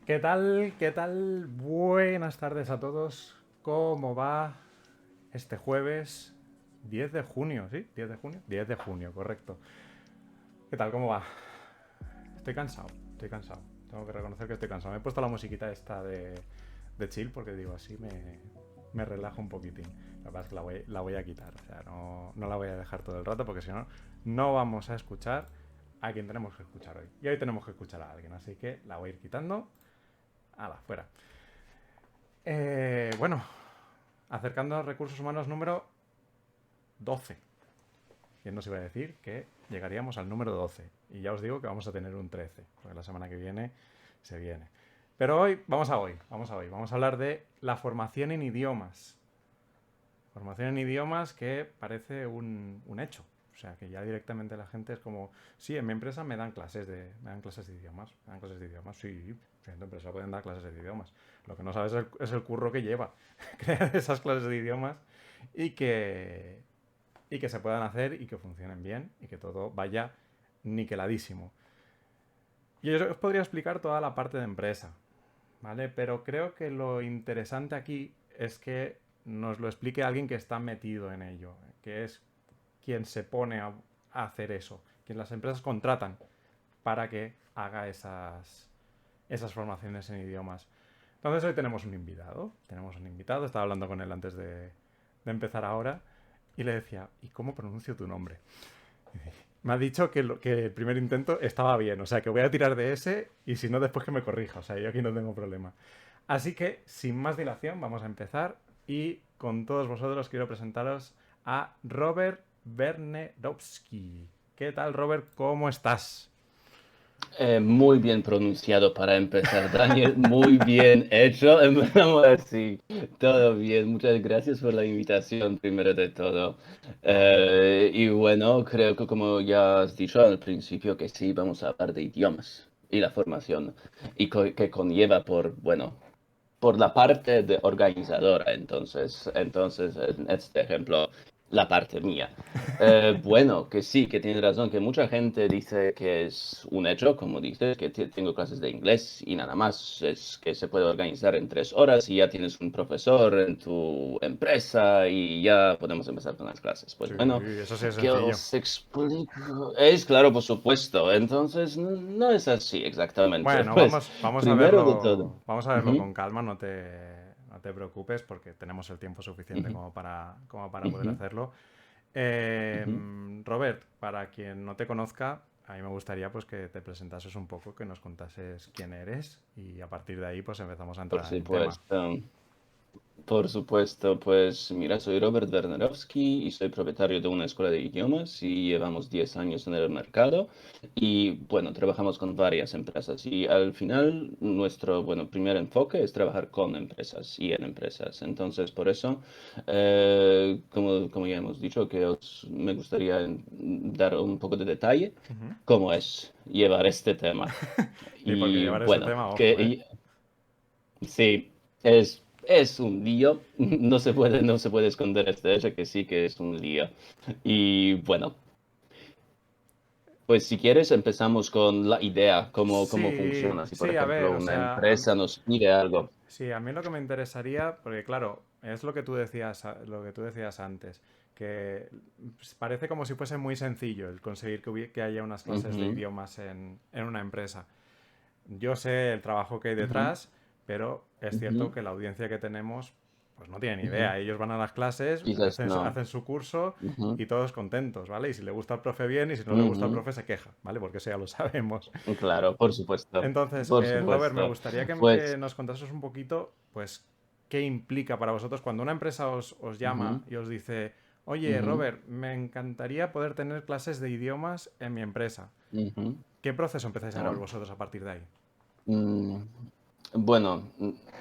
¿Qué tal? ¿Qué tal? Buenas tardes a todos. ¿Cómo va este jueves 10 de junio? ¿Sí? ¿10 de junio? 10 de junio, correcto. ¿Qué tal? ¿Cómo va? Estoy cansado, estoy cansado. Tengo que reconocer que estoy cansado. Me he puesto la musiquita esta de chill porque digo así me relajo un poquitín. La verdad es que la voy a quitar. O sea, no la voy a dejar todo el rato porque si no, no vamos a escuchar a quien tenemos que escuchar hoy. Y hoy tenemos que escuchar a alguien. Así que la voy a ir quitando. Hala, fuera. Bueno, acercando a recursos humanos número 12. ¿Quién nos iba a decir que llegaríamos al número 12? Y ya os digo que vamos a tener un 13, porque la semana que viene se viene. Pero vamos a hablar de la formación en idiomas. Formación en idiomas que parece un hecho. O sea, que ya directamente la gente es como, sí, en mi empresa me dan clases de idiomas, me dan clases de idiomas, sí, en tu empresa pueden dar clases de idiomas. Lo que no sabes es el curro que lleva crear esas clases de idiomas y que se puedan hacer y que funcionen bien y que todo vaya niqueladísimo. Y yo os podría explicar toda la parte de empresa, ¿vale? Pero creo que lo interesante aquí es que nos lo explique alguien que está metido en ello, que es quien se pone a hacer eso, quien las empresas contratan para que haga esas formaciones en idiomas. Entonces hoy tenemos un invitado, estaba hablando con él antes de empezar ahora y le decía, ¿y cómo pronuncio tu nombre? Me ha dicho que el primer intento estaba bien, o sea que voy a tirar de ese y si no después que me corrija, o sea yo aquí no tengo problema. Así que sin más dilación vamos a empezar y con todos vosotros quiero presentaros a Robert Bernerowski. ¿Qué tal Robert? ¿Cómo estás? Muy bien pronunciado para empezar, Daniel. Muy bien hecho. Empezamos así. Todo bien. Muchas gracias por la invitación, primero de todo. No, por favor. Y bueno, creo que como ya has dicho al principio, que sí, vamos a hablar de idiomas y la formación y que conlleva por la parte de organizadora. Entonces, en este ejemplo, la parte mía. Bueno, que sí, que tienes razón, que mucha gente dice que es un hecho, como dices, que tengo clases de inglés y nada más, es que se puede organizar en 3 horas y ya tienes un profesor en tu empresa y ya podemos empezar con las clases. Pues Sí, bueno, eso sí es que sencillo. os explico. Es claro, por supuesto. Entonces, no es así exactamente. Bueno, Pues, vamos a primero de todo. verlo Ujú, con calma, no te preocupes porque tenemos el tiempo suficiente ujú, como para poder ujú, hacerlo. ujú. Robert, para quien no te conozca, a mí me gustaría pues que te presentases un poco, que nos contases quién eres y a partir de ahí pues empezamos a Por entrar en tema. supuesto. Por supuesto, pues mira, soy Robert Wernerowski y soy propietario de una escuela de idiomas y llevamos 10 años en el mercado y bueno, trabajamos con varias empresas y al final nuestro, primer enfoque es trabajar con empresas y en empresas. Entonces, por eso, como ya hemos dicho, me gustaría dar un poco de detalle Ujú. cómo es llevar este tema. Y porque Y llevar ese bueno, tema, ojo, ¿eh? que sí, es un lío, no se puede esconder este hecho que sí que es un lío. Y bueno, pues si quieres empezamos con la idea, cómo Sí, funciona. Si por sí, a ver, ejemplo o una sea, empresa nos pide algo. sí, a mí lo que me interesaría, porque claro, es lo que tú decías antes, que parece como si fuese muy sencillo el conseguir que haya unas clases de Ujú, idiomas en una empresa. Yo sé el trabajo que hay ujú, detrás, pero es cierto ujú, que la audiencia que tenemos, pues no tiene ni ujú. idea. Ellos van a las clases, Quizás no. hacen su curso Ujú, y todos contentos, ¿vale? Y si le gusta al profe bien y si no le gusta al ujú. profe se queja, ¿vale? Porque eso ya lo sabemos. Claro, por supuesto, Entonces, por Robert, me supuesto. gustaría que Pues, nos contases un poquito, pues, qué implica para vosotros cuando una empresa os llama ujú, y os dice, oye, ujú, Robert, me encantaría poder tener clases de idiomas en mi empresa. ujú. ¿Qué proceso empezáis a llevar Claro. vosotros a partir de ahí? Mm, Bueno,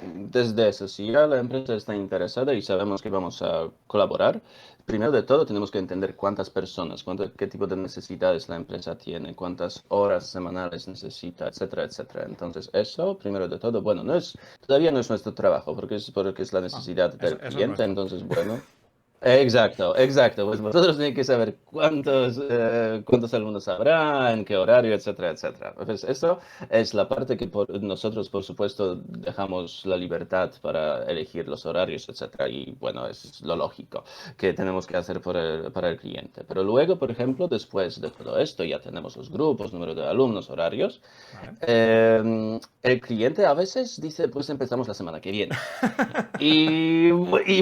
desde eso, si ya la empresa está interesada y sabemos que vamos a colaborar, primero de todo tenemos que entender cuántas personas, qué tipo de necesidades la empresa tiene, cuántas horas semanales necesita, etcétera, etcétera. Entonces, eso, primero de todo, todavía no es nuestro trabajo, porque es la Ah, necesidad eso, del eso es cliente. nuestro. Entonces, bueno. Exacto, exacto. Pues vosotros tenéis que saber cuántos alumnos habrá, en qué horario, etcétera, etcétera. Pues eso es la parte que nosotros, por supuesto, dejamos la libertad para elegir los horarios, etcétera. Y bueno, es lo lógico que tenemos que hacer para el cliente. Pero luego, por ejemplo, después de todo esto, ya tenemos los grupos, número de alumnos, horarios. ¿Vale? El cliente a veces dice, pues empezamos la semana que viene. Y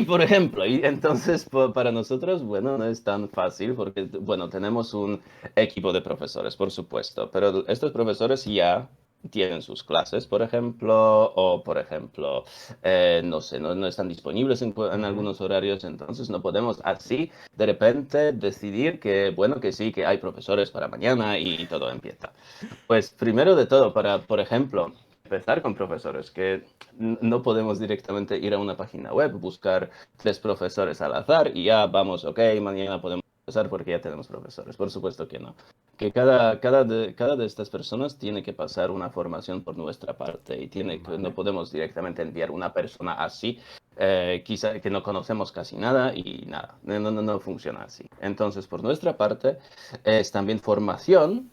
por ejemplo, y entonces para nosotros, bueno, no es tan fácil porque, bueno, tenemos un equipo de profesores, por supuesto, pero estos profesores ya tienen sus clases, por ejemplo, o por ejemplo, no sé, no están disponibles en Ujú. algunos horarios, entonces no podemos así de repente decidir que, bueno, que sí, que hay profesores para mañana y todo empieza. Pues primero de todo, para, por ejemplo, empezar con profesores, que no podemos directamente ir a una página web, buscar 3 profesores al azar y ya vamos, ok, mañana podemos empezar porque ya tenemos profesores. Por supuesto que no. Que cada de estas personas tiene que pasar una formación por nuestra parte y no Vale. podemos directamente enviar una persona así, quizá que no conocemos casi nada y nada, no funciona así. Entonces, por nuestra parte, es también formación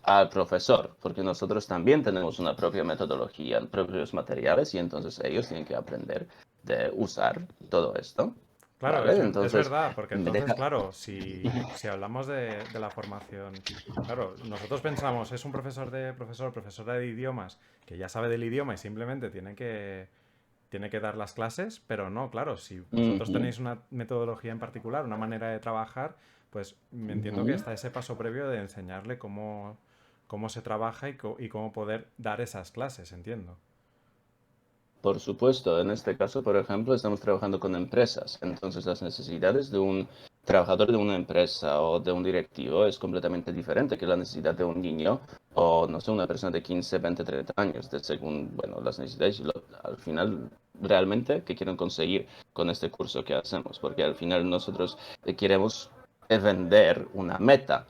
al profesor, porque nosotros también tenemos una propia metodología, propios materiales y entonces ellos tienen que aprender de usar todo esto, Claro, ¿vale? es Entonces, verdad, porque me entonces, deja... claro, si hablamos de la formación, claro, nosotros pensamos, es un profesora de idiomas, que ya sabe del idioma y simplemente tiene que dar las clases, pero no, claro, si vosotros Ujú, tenéis una metodología en particular, una manera de trabajar, pues me entiendo que ujú. está ese paso previo de enseñarle cómo se trabaja y cómo poder dar esas clases, entiendo. Por supuesto, en este caso, por ejemplo, estamos trabajando con empresas, entonces las necesidades de un trabajador de una empresa o de un directivo es completamente diferente que la necesidad de un niño o, no sé, una persona de 15, 20, 30 años, según, bueno, las necesidades y al final realmente qué quieren conseguir con este curso que hacemos, porque al final nosotros queremos vender una meta.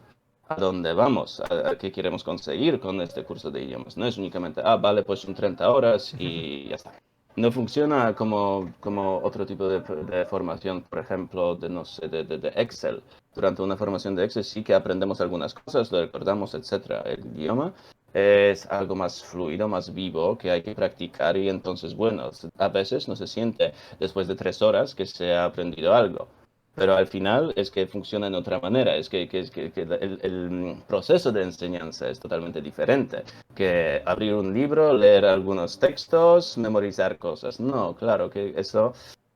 ¿A dónde vamos? ¿A qué queremos conseguir con este curso de idiomas? No es únicamente, ah, vale, pues son 30 horas y ya está. No funciona como otro tipo de formación, por ejemplo, de, no sé, de Excel. Durante una formación de Excel sí que aprendemos algunas cosas, lo recordamos, etcétera. El idioma es algo más fluido, más vivo, que hay que practicar y entonces, bueno, a veces no se siente después de 3 horas que se ha aprendido algo. Pero al final es que funciona en otra manera, que el proceso de enseñanza es totalmente diferente que abrir un libro, leer algunos textos, memorizar cosas. No, claro que eso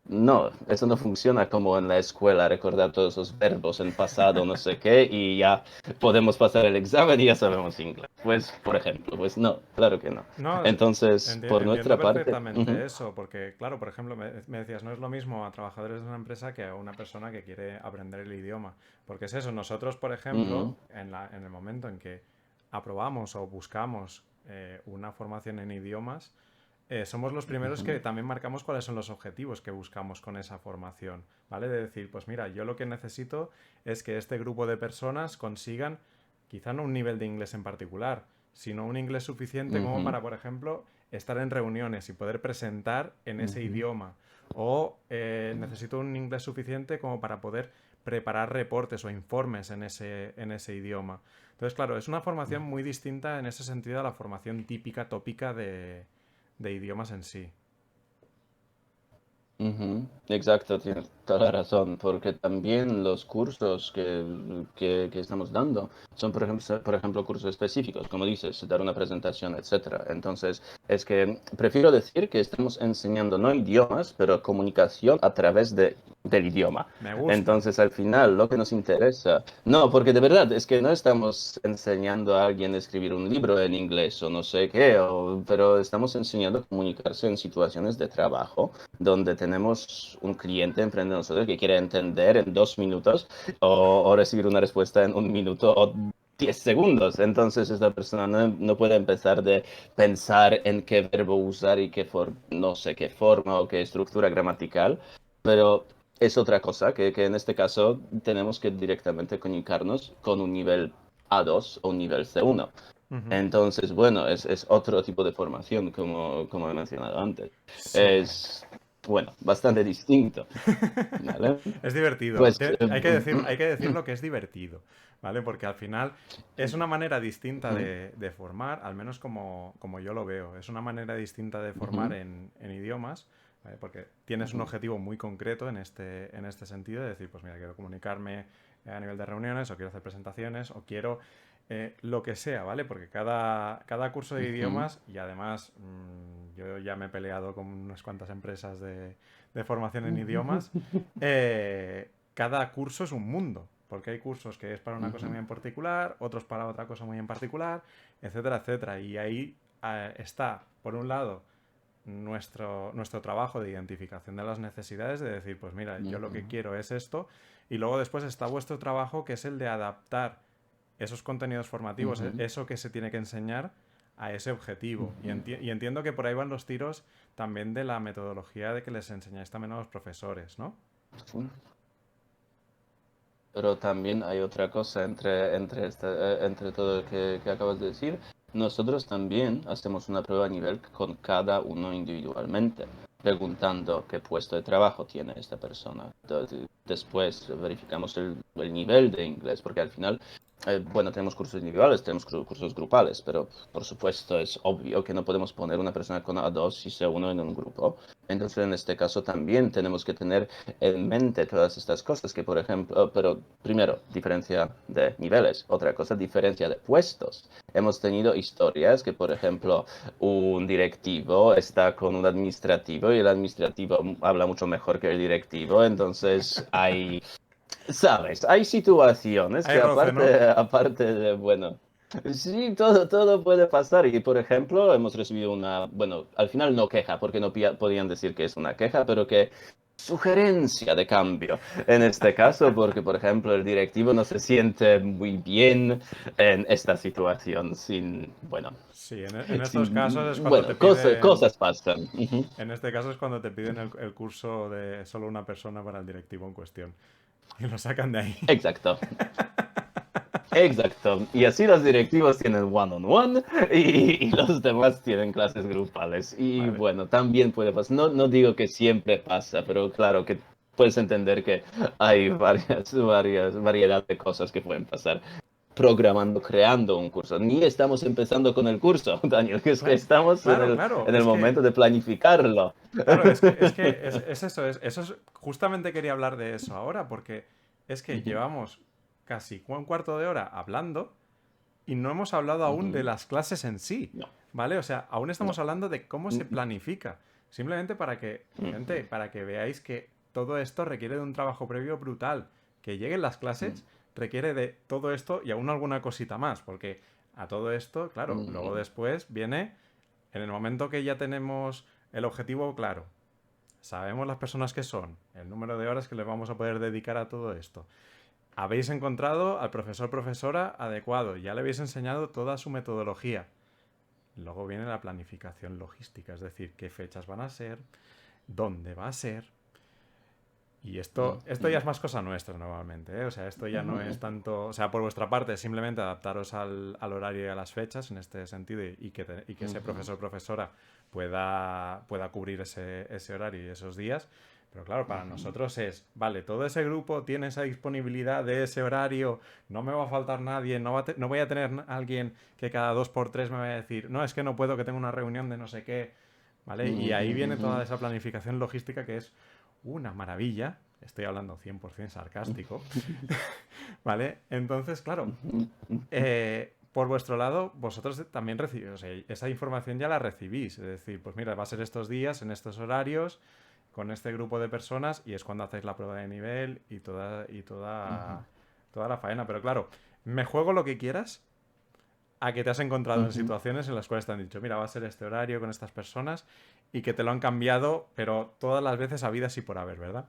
no funciona como en la escuela, recordar todos esos verbos en pasado, no sé qué, y ya podemos pasar el examen y ya sabemos inglés. Pues, por ejemplo, pues no, claro que no. No, Entonces, por entiendo nuestra parte, perfectamente eso, porque claro, por ejemplo, me decías, no es lo mismo a trabajadores de una empresa que a una persona que quiere aprender el idioma, porque es eso, nosotros, por ejemplo, ujú, en el momento en que aprobamos o buscamos una formación en idiomas, somos los primeros ujú, que también marcamos cuáles son los objetivos que buscamos con esa formación, ¿vale? De decir, pues mira, yo lo que necesito es que este grupo de personas consigan quizá no un nivel de inglés en particular, sino un inglés suficiente como ujú, para, por ejemplo, estar en reuniones y poder presentar en ese ujú, idioma. O necesito un inglés suficiente como para poder preparar reportes o informes en ese idioma. Entonces, claro, es una formación muy distinta en ese sentido a la formación típica, tópica de idiomas en sí. ujú. Exacto, tienes toda la razón, porque también los cursos que estamos dando son, por ejemplo, cursos específicos, como dices, dar una presentación, etcétera. Entonces, es que prefiero decir que estamos enseñando no idiomas, pero comunicación a través del idioma. Me gusta. Entonces, al final, lo que nos interesa, no, porque de verdad es que no estamos enseñando a alguien a escribir un libro en inglés o no sé qué, pero estamos enseñando a comunicarse en situaciones de trabajo donde tenemos un cliente enfrente de nosotros que quiere entender en 2 minutos o recibir una respuesta en 1 minuto o 10 segundos. Entonces, esta persona no puede empezar de pensar en qué verbo usar y no sé qué forma o qué estructura gramatical, pero es otra cosa que en este caso tenemos que directamente comunicarnos con un nivel A2 o un nivel C1. Ujú. Entonces, bueno, es otro tipo de formación, como he mencionado antes. Sí. Es, bueno, bastante distinto, ¿vale? Es divertido. Pues, Hay que decirlo que es divertido, ¿vale? Porque al final es una manera distinta ujú, de formar, al menos como yo lo veo. Es una manera distinta de formar ujú, en idiomas, ¿vale? Porque tienes un ujú, objetivo muy concreto en este sentido, de decir, pues mira, quiero comunicarme a nivel de reuniones, o quiero hacer presentaciones, o quiero lo que sea, ¿vale? Porque cada curso de ujú, idiomas, y además yo ya me he peleado con unas cuantas empresas de formación en idiomas, cada curso es un mundo, porque hay cursos que es para una cosa ujú, muy en particular, otros para otra cosa muy en particular, etcétera, etcétera. Y ahí está, por un lado, nuestro trabajo de identificación de las necesidades, de decir, pues mira, yo lo que ujú, quiero es esto, y luego después está vuestro trabajo, que es el de adaptar esos contenidos formativos, ujú, eso que se tiene que enseñar a ese objetivo. ujú, Y entiendo que por ahí van los tiros también de la metodología de que les enseñáis también a los profesores, ¿no? sí. Pero también hay otra cosa entre todo lo que acabas de decir. Nosotros también hacemos una prueba a nivel con cada uno individualmente, preguntando qué puesto de trabajo tiene esta persona. Después verificamos el nivel de inglés, porque al final, bueno, tenemos cursos individuales, tenemos cursos grupales, pero por supuesto es obvio que no podemos poner una persona con A2 y C1 en un grupo. Entonces, en este caso también tenemos que tener en mente todas estas cosas que, por ejemplo, pero primero, diferencia de niveles, otra cosa, diferencia de puestos. Hemos tenido historias que, por ejemplo, un directivo está con un administrativo y el administrativo habla mucho mejor que el directivo, entonces hay, sabes, hay situaciones Hay que roce, ¿no? aparte de, bueno, sí, todo puede pasar. Y, por ejemplo, hemos recibido una, bueno, al final no queja, porque no podían decir que es una queja, pero que sugerencia de cambio en este caso, porque, por ejemplo, el directivo no se siente muy bien en esta situación sin, bueno, Sí, en estos casos es sin, cuando te bueno, piden, cosas pasan. Ujú. en este caso es cuando te piden el curso de solo una persona para el directivo en cuestión. Y lo sacan de ahí. Exacto. Exacto. Y así los directivos tienen one-on-one y los demás tienen clases grupales. Y Vale. bueno, también puede pasar. No, no digo que siempre pasa, pero claro que puedes entender que hay variedad de cosas que pueden pasar programando, creando un curso. Ni estamos empezando con el curso, Daniel, que es que estamos Claro, claro. en el momento de planificarlo. Claro, es eso, justamente quería hablar de eso ahora, porque es que Ujú, llevamos casi un cuarto de hora hablando y no hemos hablado aún de ujú. las clases en sí, No, ¿vale? O sea, aún no. estamos hablando de cómo se Ujú, planifica. Simplemente para que, gente, ujú, para que veáis que todo esto requiere de un trabajo previo brutal. Que lleguen las clases requiere de todo esto y aún alguna cosita más, porque a todo esto, claro, luego ujú. después viene, en el momento que ya tenemos el objetivo claro, sabemos las personas que son, el número de horas que les vamos a poder dedicar a todo esto. Habéis encontrado al profesor profesora adecuado, ya le habéis enseñado toda su metodología. Luego viene la planificación logística, es decir, qué fechas van a ser, dónde va a ser. Y esto ya Ujú, es más cosa nuestra normalmente, ¿eh? O sea, esto ya no es ujú, tanto... O sea, por vuestra parte es simplemente adaptaros al horario y a las fechas en este sentido y que ese ujú, profesor profesora pueda cubrir ese horario y esos días. Pero claro, para ujú. nosotros es, vale, todo ese grupo tiene esa disponibilidad de ese horario, no me va a faltar nadie, no voy a tener alguien que cada dos por tres me vaya a decir, no, es que no puedo, que tengo una reunión de no sé qué, ¿vale? Y Ujú, ahí viene ujú, toda esa planificación logística que es una maravilla. Estoy hablando 100% sarcástico, ¿vale? Entonces, claro, ujú, por vuestro lado, vosotros también recibís, o sea, esa información ya la recibís. Es decir, pues mira, va a ser estos días, en estos horarios, con este grupo de personas, y es cuando hacéis la prueba de nivel ujú, toda la faena. Pero claro, me juego lo que quieras a que te has encontrado en ujú. situaciones en las cuales te han dicho, mira, va a ser este horario con estas personas, y que te lo han cambiado, pero todas las veces habidas y por haber, ¿verdad?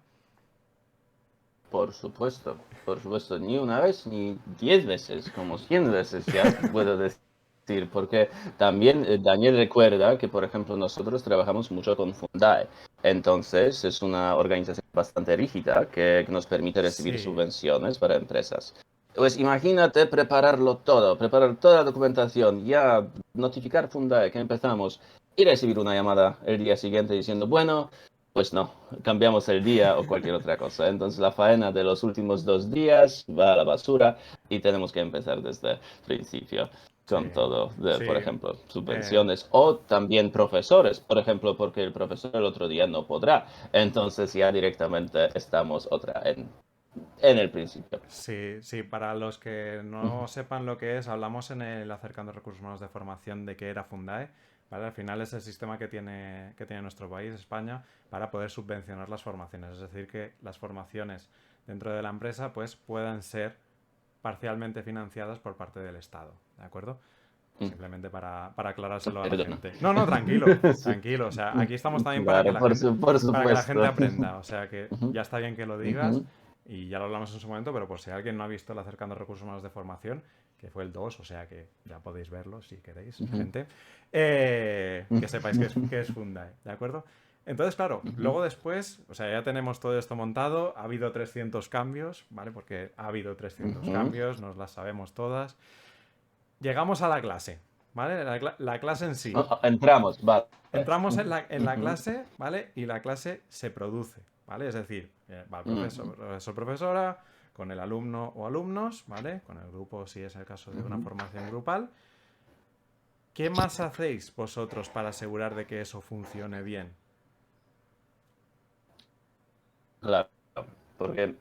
Por supuesto, ni una vez ni 10 veces, como 100 veces ya puedo decir, porque también Daniel recuerda que, por ejemplo, nosotros trabajamos mucho con Fundae, entonces es una organización bastante rígida que nos permite recibir Sí, subvenciones para empresas. Pues imagínate prepararlo todo, preparar toda la documentación, ya notificar Fundae que empezamos y recibir una llamada el día siguiente diciendo, bueno, pues no, cambiamos el día o cualquier otra cosa. Entonces la faena de los últimos 2 días va a la basura y tenemos que empezar desde el principio Sí, con todo, por sí. ejemplo, eh, subvenciones o también profesores, por ejemplo, porque el profesor el otro día no podrá. Entonces ya directamente estamos otra en el principio. Sí, sí, para los que no sepan lo que es, hablamos en el Acercando Recursos Humanos de Formación de qué era Fundae, ¿vale? Al final es el sistema que tiene nuestro país, España, para poder subvencionar las formaciones. Es decir, que las formaciones dentro de la empresa pues puedan ser parcialmente financiadas por parte del Estado, ¿de acuerdo? Simplemente para aclarárselo a la Perdona. gente. No, no, tranquilo, Sí. tranquilo. O sea, aquí estamos también Claro, por para que la gente supuesto. aprenda. O sea, que Ujú, ya está bien que lo digas ujú, y ya lo hablamos en su momento, pero por si alguien no ha visto el Acercando Recursos Humanos de Formación, que fue el 2, o sea que ya podéis verlo si queréis, ujú, gente, que sepáis que es Fundae, ¿de acuerdo? Entonces, claro, ujú. luego después, o sea, ya tenemos todo esto montado, ha habido 300 cambios, ¿vale? Porque ha habido 300 Ujú. cambios, nos las sabemos todas. Llegamos a la clase, ¿vale? La clase en sí. Entramos, vale. Entramos en la Ujú, clase, ¿vale? Y la clase se produce, ¿vale? Es decir, va el ujú, profesor, profesora, con el alumno o alumnos, ¿vale? Con el grupo, si es el caso de una ujú. formación grupal. ¿Qué más hacéis vosotros para asegurar de que eso funcione bien? Claro, porque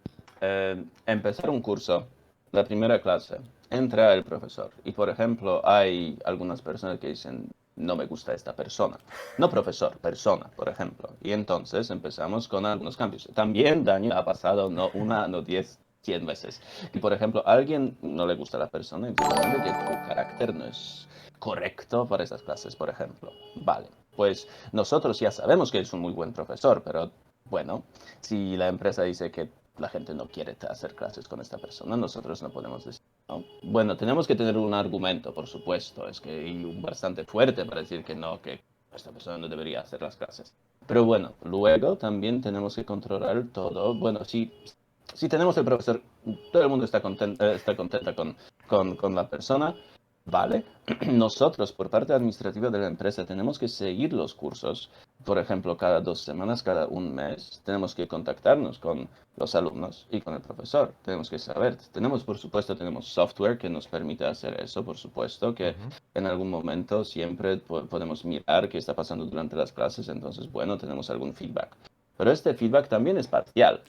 empezar un curso, la primera clase, entra el profesor y, por ejemplo, hay algunas personas que dicen, no me gusta esta persona. No profesor, persona, por ejemplo. Y entonces empezamos con algunos cambios. También daño ha pasado no una, no 10, 100 veces. Y, por ejemplo, a alguien no le gusta la persona y simplemente que tu carácter no es correcto para esas clases, por ejemplo. Vale, pues nosotros ya sabemos que es un muy buen profesor, pero bueno, si la empresa dice que la gente no quiere hacer clases con esta persona, nosotros no podemos decir, ¿no? Bueno, tenemos que tener un argumento, por supuesto, es que y un bastante fuerte para decir que no, que esta persona no debería hacer las clases. Pero bueno, luego también tenemos que controlar todo. Bueno, si tenemos el profesor, todo el mundo está contenta con la persona, vale. Nosotros, por parte administrativa de la empresa, tenemos que seguir los cursos. Por ejemplo, cada 2 semanas, cada un mes, tenemos que contactarnos con los alumnos y con el profesor. Tenemos que saber. Por supuesto, tenemos software que nos permite hacer eso. Por supuesto que Ujú. en algún momento siempre podemos mirar qué está pasando durante las clases. Entonces, bueno, tenemos algún feedback. Pero este feedback también es parcial.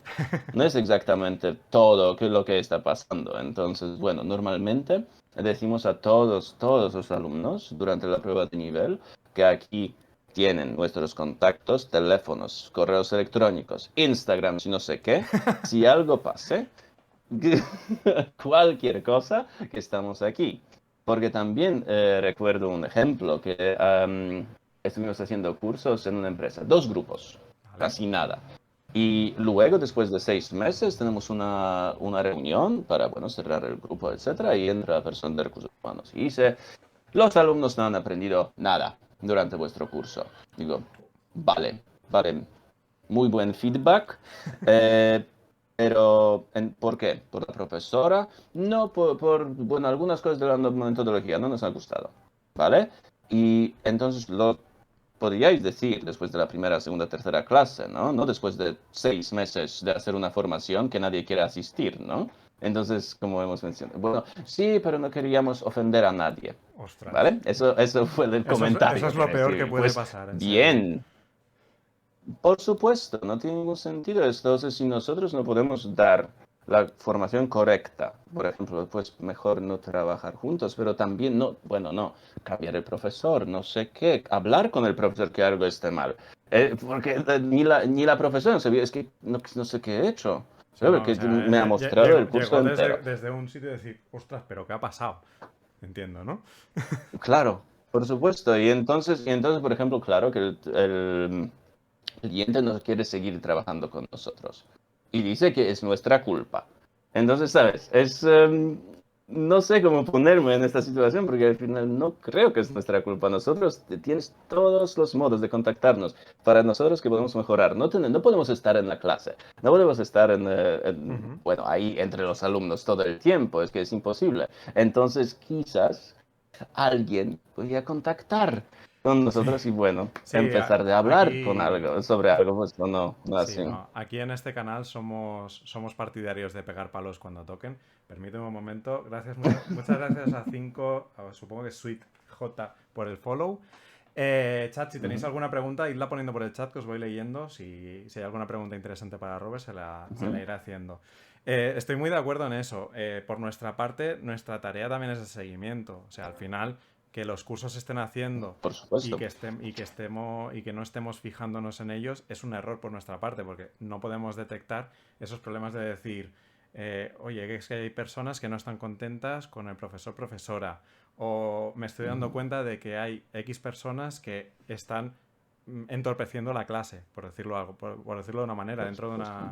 No es exactamente todo lo que está pasando. Entonces, bueno, normalmente decimos a todos los alumnos durante la prueba de nivel que aquí tienen nuestros contactos, teléfonos, correos electrónicos, Instagram, si no sé qué. Si algo pase, cualquier cosa, que estamos aquí. Porque también recuerdo un ejemplo que estuvimos haciendo cursos en una empresa, 2 grupos, ¿Vale? casi nada. Y luego, después de 6 meses, tenemos una reunión para, bueno, cerrar el grupo, etcétera, y entra la persona de recursos humanos y dice, los alumnos no han aprendido nada durante vuestro curso. Digo, vale, vale, muy buen feedback, eh, pero ¿por qué? ¿Por la profesora? No, bueno, algunas cosas de la metodología no nos han gustado, ¿vale? Y entonces lo podríais decir después de la primera, segunda, tercera clase, ¿no? No después de 6 meses de hacer una formación que nadie quiere asistir, ¿no? Entonces, como hemos mencionado, bueno, sí, pero no queríamos ofender a nadie, Ostras. ¿vale? Eso fue el Eso comentario es que lo peor que recibí. puede Pues pasar, en serio. bien, por supuesto, no tiene ningún sentido. Entonces, si nosotros no podemos dar la formación correcta, por ejemplo, pues mejor no trabajar juntos, pero también no, bueno, no, cambiar el profesor, no sé qué, hablar con el profesor que algo esté mal. Porque ni la profesora sabía, es que no sé qué he hecho. Sí, ¿Sabe? no, o Que sea, me ha mostrado llegó, el curso llegó desde, entero. desde un sitio de decir, ostras, pero ¿qué ha pasado? Entiendo, ¿no? Claro, por supuesto. Y entonces, por ejemplo, claro que el cliente no quiere seguir trabajando con nosotros. Y dice que es nuestra culpa. Entonces, ¿sabes? No sé cómo ponerme en esta situación porque al final no creo que es nuestra culpa. Nosotros tienes todos los modos de contactarnos para nosotros que podemos mejorar. No podemos estar en la clase, no podemos estar Ujú. bueno, ahí entre los alumnos todo el tiempo, es que es imposible. Entonces, quizás alguien podría contactar. con nosotros y bueno, Sí, empezar de hablar con aquí, algo, sobre algo, pues no sí, así. no. Aquí en este canal somos partidarios de pegar palos cuando toquen. Permíteme un momento. Gracias, muchas gracias a 5, supongo que es Sweet J por el follow. Chat, si tenéis Ujú, alguna pregunta, idla poniendo por el chat que os voy leyendo. Si hay alguna pregunta interesante para Robert, se la ujú, iré haciendo. Estoy muy de acuerdo en eso. Por nuestra parte, nuestra tarea también es el seguimiento. O sea, al final, que los cursos se estén haciendo por y supuesto. que no estemos fijándonos en ellos es un error por nuestra parte, porque no podemos detectar esos problemas de decir, oye, que es que hay personas que no están contentas con el profesor profesora, o me estoy dando Ujú, cuenta de que hay X personas que están entorpeciendo la clase, por decirlo de una manera, por dentro supuesto.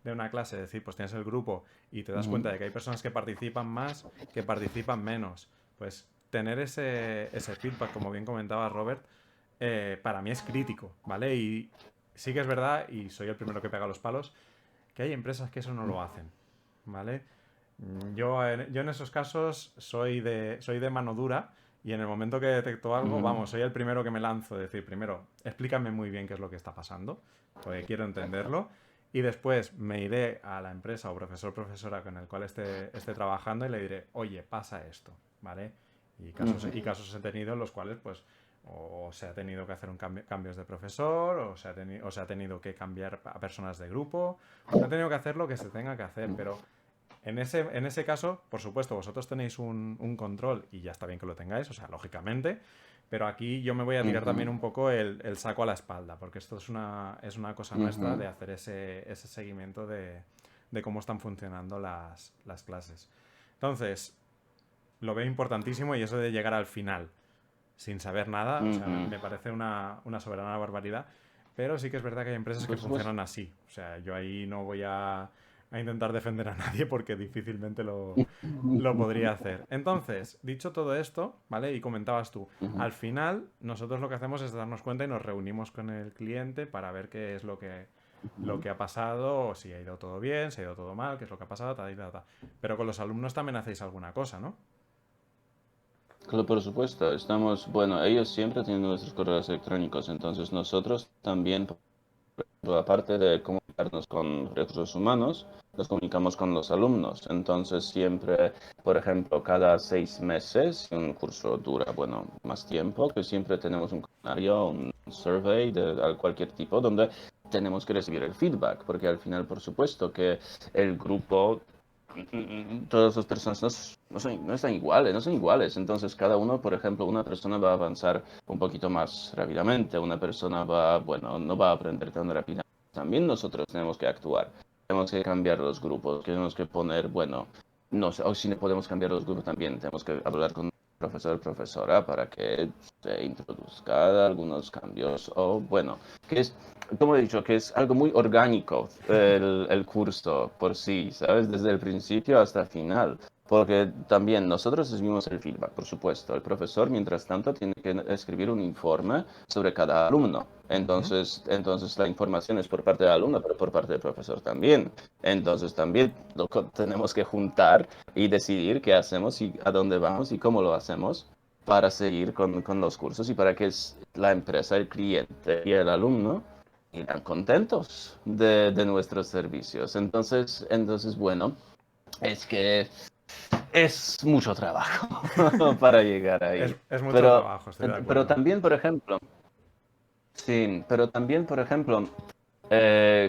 de una clase, es decir, pues tienes el grupo y te das Ujú, cuenta de que hay personas que participan más, que participan menos. Pues tener ese feedback, como bien comentaba Robert, para mí es crítico, ¿vale? Y sí que es verdad, y soy el primero que pega los palos, que hay empresas que eso no lo hacen, ¿vale? Yo en esos casos soy de mano dura y en el momento que detecto algo, ujú, vamos, soy el primero que me lanzo. Decir, primero, explícame muy bien qué es lo que está pasando, porque quiero entenderlo. Y después me iré a la empresa o profesor profesora con el cual esté trabajando y le diré, oye, pasa esto, ¿vale? ujú. Y casos he tenido en los cuales, pues, o se ha tenido que hacer cambios de profesor, o se ha tenido que cambiar a personas de grupo, o se ha tenido que hacer lo que se tenga que hacer, pero en ese caso, por supuesto, vosotros tenéis un control y ya está bien que lo tengáis, o sea, lógicamente, pero aquí yo me voy a tirar también Ujú, un poco el saco a la espalda, porque esto es una cosa nuestra ujú, de hacer ese seguimiento de cómo están funcionando las clases. Entonces, lo veo importantísimo y eso de llegar al final sin saber nada, o sea, me, ujú. me parece una soberana barbaridad, pero sí que es verdad que hay empresas que Por supuesto. funcionan así. O sea, yo ahí no voy a intentar defender a nadie porque difícilmente lo podría hacer. Entonces, dicho todo esto, ¿vale? Y comentabas tú, Ujú, al final nosotros lo que hacemos es darnos cuenta y nos reunimos con el cliente para ver qué es lo ujú. que ha pasado, o si ha ido todo bien, si ha ido todo mal, qué es lo que ha pasado, tal y tal, tal. Pero con los alumnos también hacéis alguna cosa, ¿no? Claro, por supuesto, estamos, bueno, ellos siempre tienen nuestros correos electrónicos, entonces nosotros también, aparte de comunicarnos con recursos humanos, nos comunicamos con los alumnos. Entonces siempre, por ejemplo, cada 6 meses, si un curso dura, bueno, más tiempo, que siempre tenemos un cuestionario, un survey de cualquier tipo, donde tenemos que recibir el feedback, porque al final, por supuesto, que el grupo todas las personas no están iguales, no son iguales. Entonces, cada uno, por ejemplo, una persona va a avanzar un poquito más rápidamente, una persona va, bueno, no va a aprender tan rápidamente. También nosotros tenemos que actuar, tenemos que cambiar los grupos, tenemos que poner, bueno, no sé, o si no podemos cambiar los grupos también, tenemos que hablar con el profesor o profesora para que se introduzca algunos cambios, o bueno, que es como he dicho, que es algo muy orgánico el curso por sí, ¿sabes? Desde el principio hasta el final. Porque también nosotros recibimos el feedback, por supuesto. El profesor, mientras tanto, tiene que escribir un informe sobre cada alumno. Ujú. Entonces la información es por parte del alumno, pero por parte del profesor también. Entonces también tenemos que juntar y decidir qué hacemos y a dónde vamos y cómo lo hacemos para seguir con los cursos y para que la empresa, el cliente y el alumno irán contentos de nuestros servicios. Entonces, bueno, es que es mucho trabajo para llegar Es, ahí. es mucho Pero, trabajo, estoy de pero acuerdo. también, por ejemplo, sí, pero también, por ejemplo,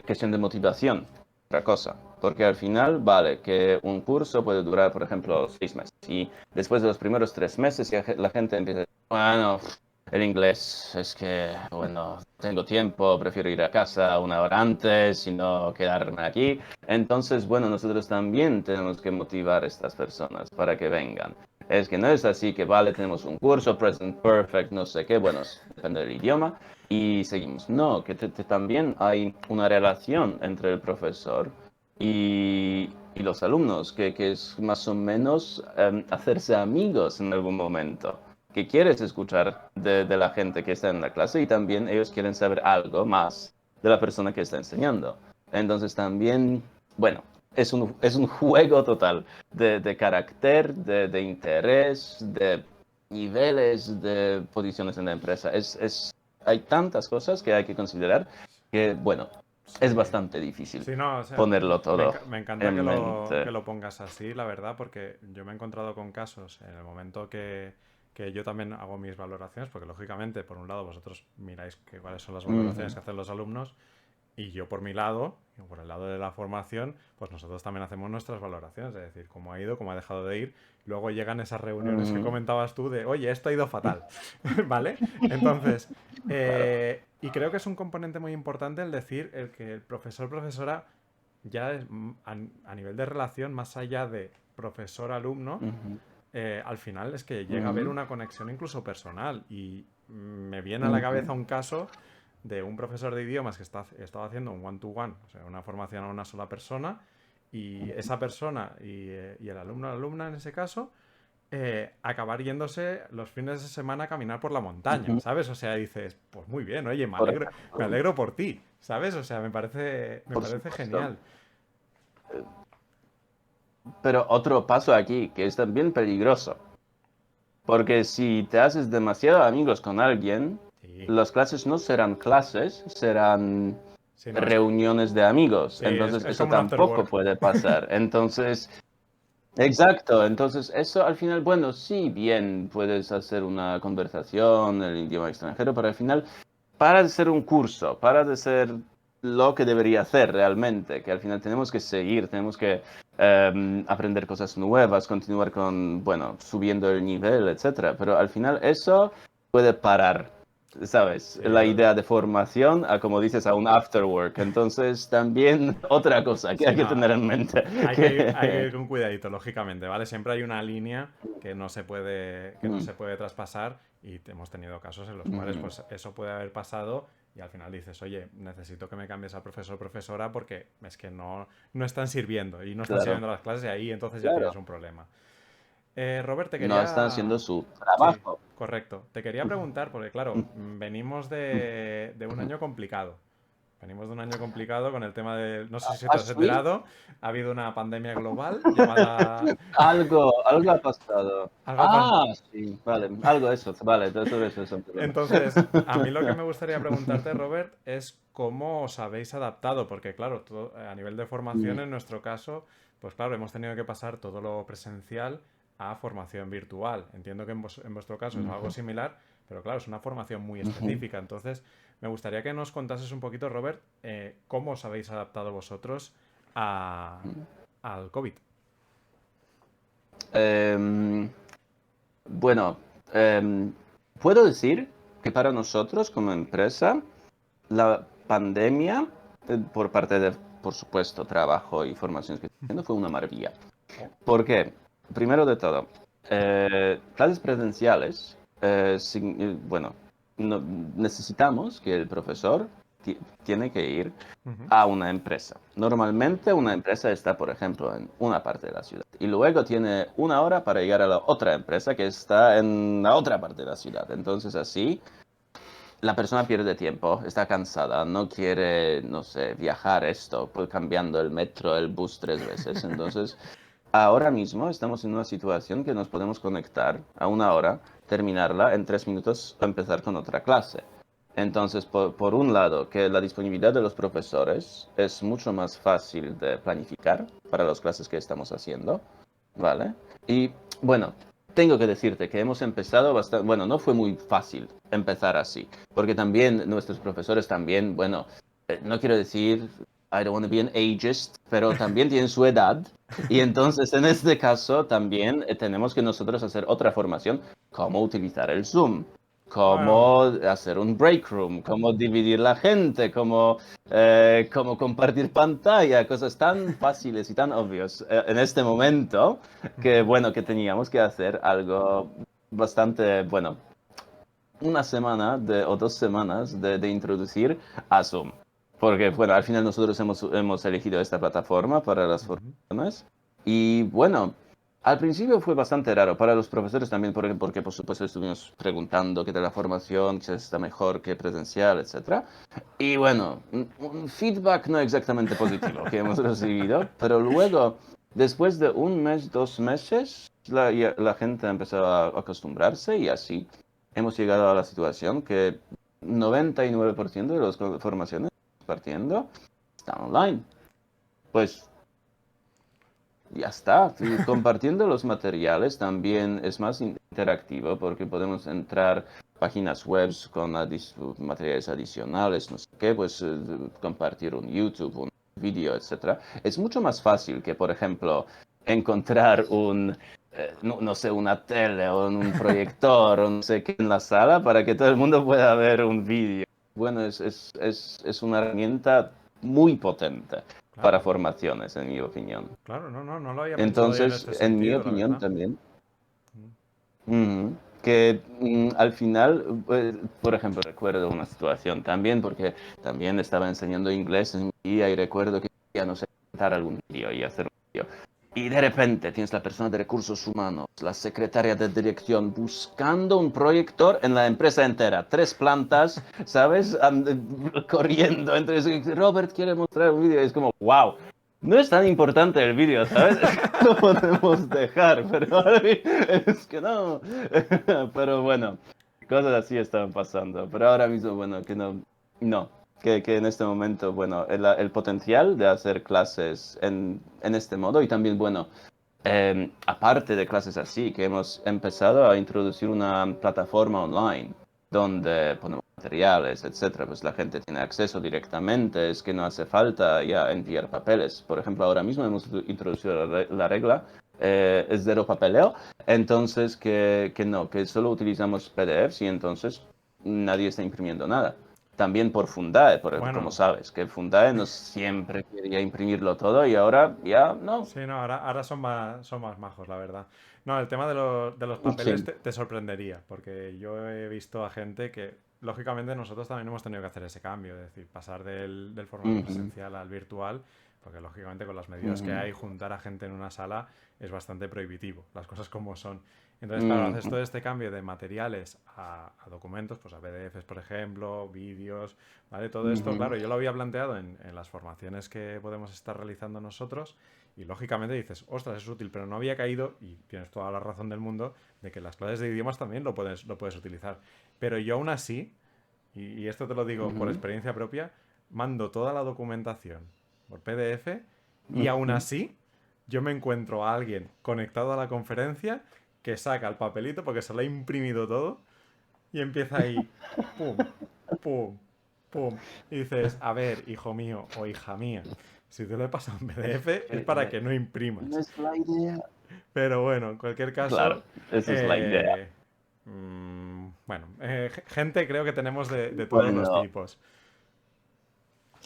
cuestión de motivación, otra cosa. Porque al final, vale, que un curso puede durar, por ejemplo, 6 meses. Y después de los primeros 3 meses, ya la gente empieza a decir, bueno, el inglés es que, bueno, tengo tiempo, prefiero ir a casa una hora antes y no quedarme aquí. Entonces, bueno, nosotros también tenemos que motivar a estas personas para que vengan. Es que no es así que, vale, tenemos un curso, present perfect, no sé qué, bueno, depende del idioma y seguimos. No, que también hay una relación entre el profesor y los alumnos, que es más o menos hacerse amigos en algún momento, que quieres escuchar de la gente que está en la clase y también ellos quieren saber algo más de la persona que está enseñando. Entonces también, bueno, es un juego total de carácter, de interés, de niveles de posiciones en la empresa. Hay tantas cosas que hay que considerar que, bueno, es Sí. bastante difícil Sí, no, o sea, ponerlo todo me encanta en que mente. lo pongas así, la verdad, porque yo me he encontrado con casos en el momento que yo también hago mis valoraciones, porque lógicamente, por un lado, vosotros miráis cuáles son las valoraciones Ujú, que hacen los alumnos, y yo por mi lado, y por el lado de la formación, pues nosotros también hacemos nuestras valoraciones, es decir, cómo ha ido, cómo ha dejado de ir. Luego llegan esas reuniones que ujú, comentabas tú de, oye, esto ha ido fatal, ¿vale? Entonces, claro. y creo que es un componente muy importante el decir el que el profesor-profesora ya a nivel de relación, más allá de profesor-alumno, Ujú, al final es que llega a haber ujú, una conexión incluso personal. Y me viene a la cabeza ujú. un caso de un profesor de idiomas que estaba haciendo un one-to-one, o sea, una formación a una sola persona, y esa persona y el alumno o la alumna en ese caso, acabar yéndose los fines de semana a caminar por la montaña, Ujú. ¿sabes? O sea, dices, pues muy bien, oye, Por me ejemplo, alegro por ti, ¿sabes? O sea, me por parece supuesto. genial. Pero otro paso aquí que es también peligroso, porque si te haces demasiado amigos con alguien, Sí, las clases no serán clases, serán sí, no, reuniones de amigos. sí, Entonces es eso como un after tampoco work. puede pasar. Entonces, exacto. Entonces eso al final, bueno, sí, bien, puedes hacer una conversación en el idioma extranjero, pero al final para de ser un curso, para de ser lo que debería hacer realmente, que al final tenemos que seguir, tenemos que aprender cosas nuevas, continuar con, bueno, subiendo el nivel, etcétera. Pero al final eso puede parar, ¿sabes? Sí, La idea de formación a, como dices, a un after work. Entonces, también otra cosa que sí, hay que no, tener en mente. hay que Que... ir con cuidadito, lógicamente, ¿vale? Siempre hay una línea que no Mm, se puede traspasar y hemos tenido casos en los cuales mm, pues eso puede haber pasado y al final dices, oye, necesito que me cambies al profesor o profesora porque es que no están sirviendo y no están claro, sirviendo las clases y ahí entonces ya tienes claro. un problema. Robert, te No están haciendo quería... su Sí, trabajo. correcto. Te quería preguntar, porque claro, venimos de un año complicado. Venimos de un año complicado con el tema de... No sé si te has Así enterado, ha habido una pandemia global llamada... algo ha pasado. Algo pa- Ah, sí, vale, algo de eso, vale, sobre eso es un problema. Entonces, a mí lo que me gustaría preguntarte, Robert, es cómo os habéis adaptado, porque claro, a nivel de formación, Mm, en nuestro caso, pues claro, hemos tenido que pasar todo lo presencial a formación virtual. Entiendo que en vuestro caso es algo ujú, similar, pero claro, es una formación muy ujú. específica. Entonces, me gustaría que nos contases un poquito, Robert, cómo os habéis adaptado vosotros a, al COVID. Em, bueno, puedo decir que para nosotros como empresa, la pandemia, por parte de, por supuesto, trabajo y formaciones que estoy haciendo, fue una maravilla. Oh, ¿Por qué? Primero de todo, clases presenciales, bueno, necesitamos que el profesor tiene que ir ujú, a una empresa. Normalmente una empresa está, por ejemplo, en una parte de la ciudad y luego tiene una hora para llegar a la otra empresa que está en la otra parte de la ciudad. Entonces así la persona pierde tiempo, está cansada, no quiere, no sé, viajar esto, pues cambiando el metro, el bus 3 veces. Entonces ahora mismo estamos en una situación que nos podemos conectar a una hora, terminarla en 3 minutos, empezar con otra clase. Entonces, por un lado, que la disponibilidad de los profesores es mucho más fácil de planificar para las clases que estamos haciendo, ¿vale? Y bueno, tengo que decirte que hemos empezado bastante, bueno, no fue muy fácil empezar así, porque también nuestros profesores también, bueno, no quiero decir, I don't want to be an ageist, pero también tienen su edad y entonces, en este caso, también tenemos que nosotros hacer otra formación, cómo utilizar el Zoom, bueno, cómo hacer un break room, cómo dividir la gente, cómo compartir pantalla, cosas tan fáciles y tan obvias en este momento, que ujú. bueno, que teníamos que hacer algo bastante, bueno, una semana o 2 semanas de introducir a Zoom. Porque, bueno, al final nosotros hemos elegido esta plataforma para las Ujú. formaciones. Y bueno, al principio fue bastante raro para los profesores también, porque por supuesto estuvimos preguntando qué tal la formación, si está mejor que presencial, etcétera. Y bueno, un feedback no exactamente positivo que hemos recibido, pero luego después de un mes, 2 meses, la gente ha empezado a acostumbrarse y así hemos llegado a la situación que 99% de las formaciones partiendo están online. Pues ya está. Compartiendo los materiales también es más interactivo porque podemos entrar páginas web con materiales adicionales, no sé qué, pues compartir un YouTube, un vídeo, etcétera. Es mucho más fácil que, por ejemplo, encontrar no sé, una tele o un proyector o no sé qué en la sala para que todo el mundo pueda ver un vídeo. Bueno, es una herramienta muy potente para Claro, formaciones, en mi opinión. claro, no lo había pensado yo en Entonces, este en mi sentido, la opinión verdad. también, Mm. que al final, por ejemplo, recuerdo una situación también, porque también estaba enseñando inglés en mi día y recuerdo que ya no sé editar algún vídeo y hacer un vídeo. Y de repente tienes la persona de recursos humanos, la secretaria de dirección, buscando un proyector en la empresa entera, 3 plantas, ¿sabes? Corriendo. Entonces, Robert quiere mostrar un vídeo y es como, wow. No es tan importante el vídeo, ¿sabes? Lo podemos dejar, pero ahora es que no. Pero bueno, cosas así estaban pasando. Pero ahora mismo, bueno, que no. Que en este momento, bueno, el potencial de hacer clases en este modo y también, bueno, aparte de clases así, que hemos empezado a introducir una plataforma online donde ponemos materiales, etcétera, pues la gente tiene acceso directamente, es que no hace falta ya enviar papeles. Por ejemplo, ahora mismo hemos introducido la regla, es cero papeleo, entonces que solo utilizamos PDFs y entonces nadie está imprimiendo nada. También por Fundae, como Bueno, sabes, que Fundae no siempre quería imprimirlo todo y ahora ya no. sí, no, ahora son más majos, la verdad. No, el tema de los papeles Sí. te sorprendería, porque yo he visto a gente que, lógicamente, nosotros también hemos tenido que hacer ese cambio, es decir, pasar del formato Ujú, presencial al virtual, porque, lógicamente, con las medidas que ujú, hay, juntar a gente en una sala es bastante prohibitivo, las cosas como son. Entonces, claro, haces ujú, todo este cambio de materiales a documentos, pues a PDFs, por ejemplo, vídeos, ¿vale? Todo esto, ujú. claro, yo lo había planteado en las formaciones que podemos estar realizando nosotros y lógicamente dices, ostras, es útil, pero no había caído, y tienes toda la razón del mundo, de que las clases de idiomas también lo puedes utilizar. Pero yo aún así, y esto te lo digo por Ujú, experiencia propia, mando toda la documentación por PDF y aún ujú. así yo me encuentro a alguien conectado a la conferencia que saca el papelito porque se lo ha imprimido todo y empieza ahí, pum, pum, pum. Y dices, a ver, hijo mío o hija mía, si te lo he pasado en PDF es para que no No imprimas. es la idea. Pero bueno, en cualquier Claro, caso, esa es la idea. eh, bueno, gente creo que tenemos de todos los Bueno, tipos.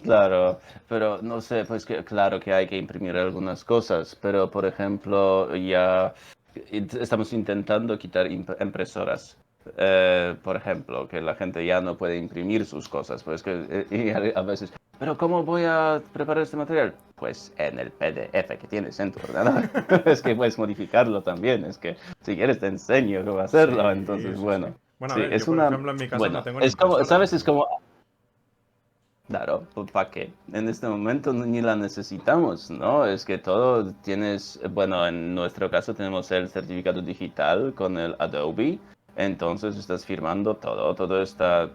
claro, pero no sé, pues que claro que hay que imprimir algunas cosas, pero por ejemplo, ya estamos intentando quitar impresoras. Por ejemplo, que la gente ya no puede imprimir sus cosas, pues que y a veces, pero ¿cómo voy a preparar este material? Pues en el PDF que tienes en tu ordenador. Es que puedes modificarlo también, es que si quieres te enseño cómo hacerlo, Sí, entonces sí, sí. bueno, Bueno, a sí, ver, yo es por una, ejemplo en mi caso no bueno, tengo ni es como, impresora, ¿sabes? Es pero... como claro, ¿para qué? En este momento ni la necesitamos, ¿no? Es que todo tienes, bueno, en nuestro caso tenemos el certificado digital con el Adobe, entonces estás firmando todo, todo está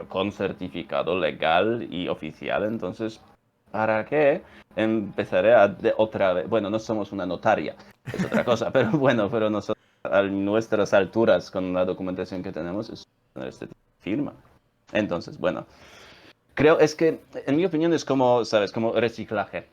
con certificado legal y oficial, entonces, ¿para qué empezaré otra vez? Bueno, no somos una notaria, es otra cosa, pero bueno, pero nosotros a nuestras alturas con la documentación que tenemos es tener este tipo de firma. Entonces, bueno. Creo, es que, en mi opinión, es como, ¿sabes? Como reciclaje.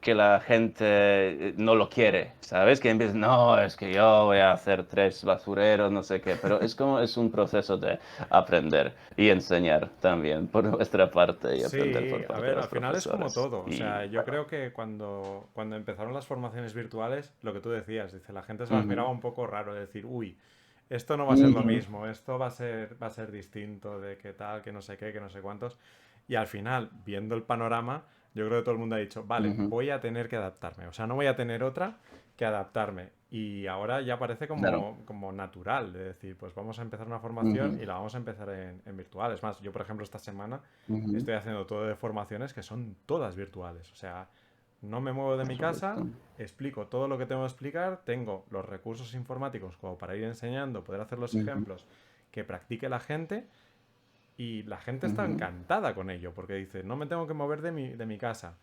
Que la gente no lo quiere, ¿sabes? Que empieza, no, es que yo voy a hacer 3 basureros, no sé qué. Pero es como, es un proceso de aprender y enseñar también por nuestra parte y aprender Sí, por a parte de ver, los al final es como profesores. todo. O Y sea, yo bueno. creo que cuando empezaron las formaciones virtuales, lo que tú decías, dice, la gente se las Ujú, miraba un poco raro, de decir, uy, esto no va a ser lo ujú, mismo, esto va a ser distinto, de qué tal, que no sé qué, que no sé cuántos. Y al final, viendo el panorama, yo creo que todo el mundo ha dicho, vale, ujú, voy a tener que adaptarme. O sea, no voy a tener otra que adaptarme. Y ahora ya parece claro. como natural, de decir, pues vamos a empezar una formación Ujú, y la vamos a empezar en virtual. Es más, yo, por ejemplo, esta semana ujú, estoy haciendo todo de formaciones que son todas virtuales. O sea, no me muevo de por mi casa, supuesto. explico todo lo que tengo que explicar, tengo los recursos informáticos como para ir enseñando, poder hacer los Ujú, ejemplos que practique la gente y la gente está ujú, encantada con ello porque dice, no me tengo que mover de mi casa.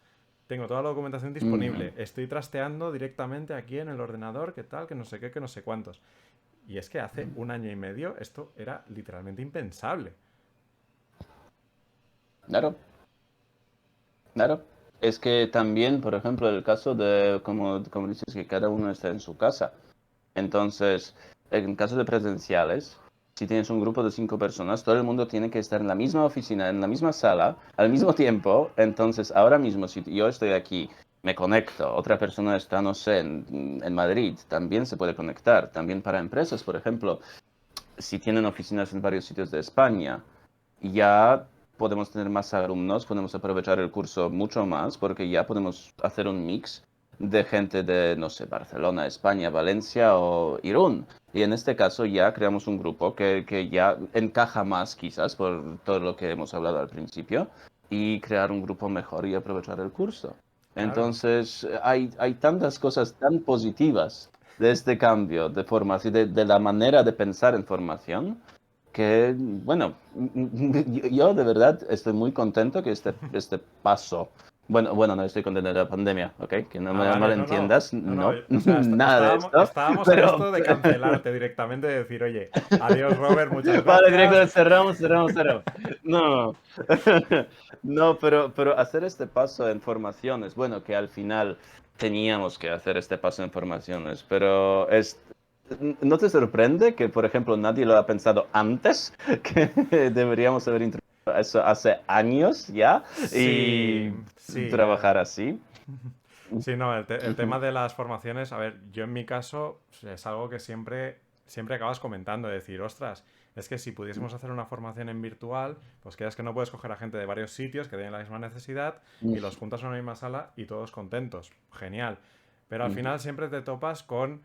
Tengo toda la documentación ujú. disponible. Estoy trasteando directamente aquí en el ordenador, qué tal, que no sé qué, que no sé cuántos. Y es que hace un año y medio esto era literalmente impensable. Claro, claro. Es que también, por ejemplo, el caso de, como dices, que cada uno está en su casa. Entonces, en casos de presenciales, si tienes un grupo de 5 personas, todo el mundo tiene que estar en la misma oficina, en la misma sala, al mismo tiempo. Entonces, ahora mismo, si yo estoy aquí, me conecto, otra persona está, no sé, en Madrid, también se puede conectar. También para empresas, por ejemplo, si tienen oficinas en varios sitios de España, ya podemos tener más alumnos, podemos aprovechar el curso mucho más porque ya podemos hacer un mix de gente de, no sé, Barcelona, España, Valencia o Irún. Y en este caso ya creamos un grupo que ya encaja más quizás por todo lo que hemos hablado al principio y crear un grupo mejor y aprovechar el curso. Claro, Entonces, hay tantas cosas tan positivas de este cambio de formación, de la manera de pensar en formación, que, bueno, yo de verdad estoy muy contento que este paso, bueno, no estoy contento de la pandemia, ¿ok? Que no ah, me vale, no, no. malentiendas, No, no. no, O sea, nada de estábamos, esto, estábamos a pero... esto de cancelarte directamente, de decir, oye, adiós Robert, muchas Vale, directo, gracias. cerramos. No, no, pero hacer este paso en formaciones, bueno, que al final teníamos que hacer este paso en formaciones, pero ¿no te sorprende que, por ejemplo, nadie lo ha pensado antes? Que deberíamos haber introducido eso hace años ya Sí, y sí. trabajar así. Sí, no, el Ujú, tema de las formaciones, a ver, yo en mi caso es algo que siempre acabas comentando, de decir, ostras, es que si pudiésemos hacer una formación en virtual, pues que es que no puedes coger a gente de varios sitios que tienen la misma necesidad y los juntas en una misma sala y todos contentos. Genial. Pero al ujú, final siempre te topas con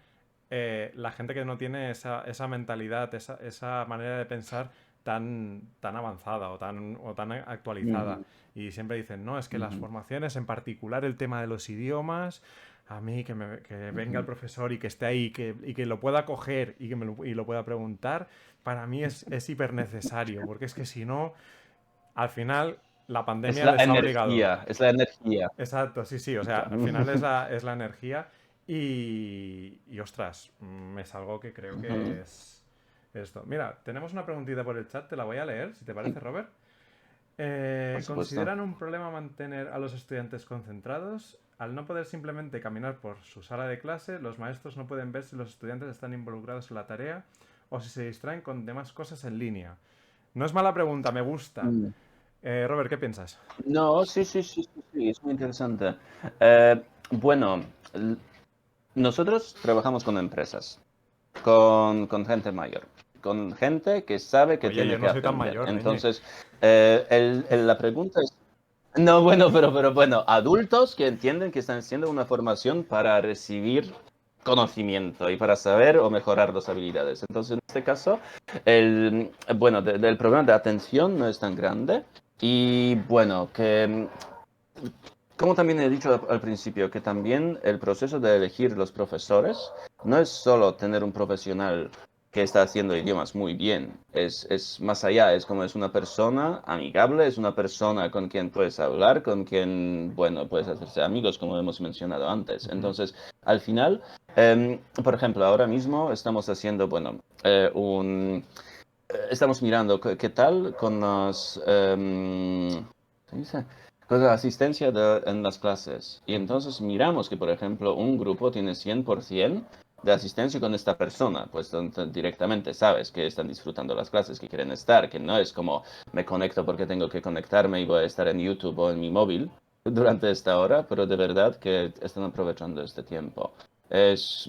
la gente que no tiene esa mentalidad, esa manera de pensar tan avanzada o tan actualizada. ujú, Y siempre dicen, no, es que las ujú, formaciones, en particular el tema de los idiomas, a mí que venga el ujú. profesor y que esté ahí y que lo pueda coger y lo pueda preguntar, para mí es hiper necesario, porque es que si no, al final la Es pandemia la les ha obligado. energía, es la energía. Exacto, sí, sí, o sea, al final es la energía y ostras, es algo que creo que Ujú, es esto. Mira, tenemos una preguntita por el chat, te la voy a leer, si te parece, Robert. por supuesto. ¿Consideran un problema mantener a los estudiantes concentrados? Al no poder simplemente caminar por su sala de clase, los maestros no pueden ver si los estudiantes están involucrados en la tarea o si se distraen con demás cosas en línea. No es mala pregunta, me gusta. Mm. Robert, ¿qué piensas? No, sí, es muy interesante. Eh, bueno, l- nosotros trabajamos con empresas, con gente mayor, con gente que sabe que Oye, yo tiene no que soy tan aprender. mayor, Neñe. Entonces, la pregunta es, no, bueno, pero bueno, adultos que entienden que están haciendo una formación para recibir conocimiento y para saber o mejorar las habilidades. Entonces, en este caso, el problema de atención no es tan grande. Y bueno, como también he dicho al principio, que también el proceso de elegir los profesores no es solo tener un profesional que está haciendo idiomas muy bien, es más allá, es como es una persona amigable, es una persona con quien puedes hablar, con quien, bueno, puedes hacerse amigos, como hemos mencionado antes. Ujú. Entonces, al final, por ejemplo, ahora mismo estamos haciendo, bueno, estamos mirando qué tal con los... ¿qué dice? Con la asistencia en las clases. Y Ujú. entonces miramos que, por ejemplo, un grupo tiene 100% de asistencia con esta persona, pues donde directamente sabes que están disfrutando las clases, que quieren estar, que no es como me conecto porque tengo que conectarme y voy a estar en YouTube o en mi móvil durante esta hora, pero de verdad que están aprovechando este tiempo. Es,